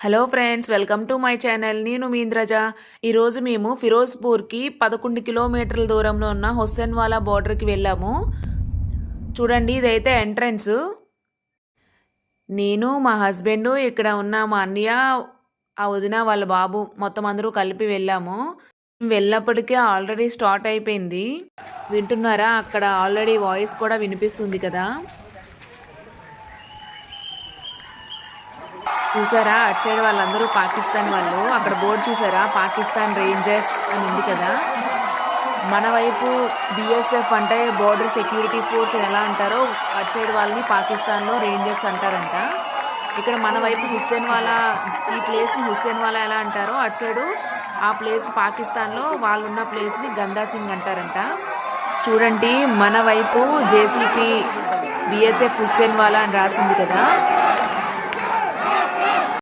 Hello friends, welcome to my channel. నేను మీ ఇంద్రజ. ఈరోజు మేము ఫిరోజ్పూర్కి 11 కిలోమీటర్ల దూరంలో ఉన్న హుస్సేన్వాలా బోర్డర్కి వెళ్ళాము. చూడండి, ఇదైతే ఎంట్రన్స్. నేను, మా హస్బెండ్, ఇక్కడ ఉన్న మా అన్నయ్య, ఆ వదిన వాళ్ళ బాబు, మొత్తం అందరూ కలిపి వెళ్ళాము. వెళ్ళినప్పటికీ ఆల్రెడీ స్టార్ట్ అయిపోయింది. వింటున్నారా? అక్కడ ఆల్రెడీ వాయిస్ కూడా వినిపిస్తుంది కదా. చూసారా, అటు సైడ్ వాళ్ళందరూ పాకిస్తాన్ వాళ్ళు. అక్కడ బోర్డు చూసారా, పాకిస్తాన్ రేంజర్స్ అని ఉంది కదా. మన వైపు బిఎస్ఎఫ్ అంటే బోర్డర్ సెక్యూరిటీ ఫోర్స్ ఎలా అంటారో, అటు సైడ్ వాళ్ళని పాకిస్తాన్లో రేంజర్స్ అంటారంట. ఇక్కడ మన వైపు హుస్సేన్వాలా, ఈ ప్లేస్ని హుస్సేన్వాలా ఎలా అంటారో, అటు సైడు ఆ ప్లేస్ పాకిస్తాన్లో వాళ్ళున్న ప్లేస్ని గందా సింగ్ అంటారంట. చూడండి, మన వైపు జేసీపీ బిఎస్ఎఫ్ హుస్సేన్వాలా అని రాసింది కదా.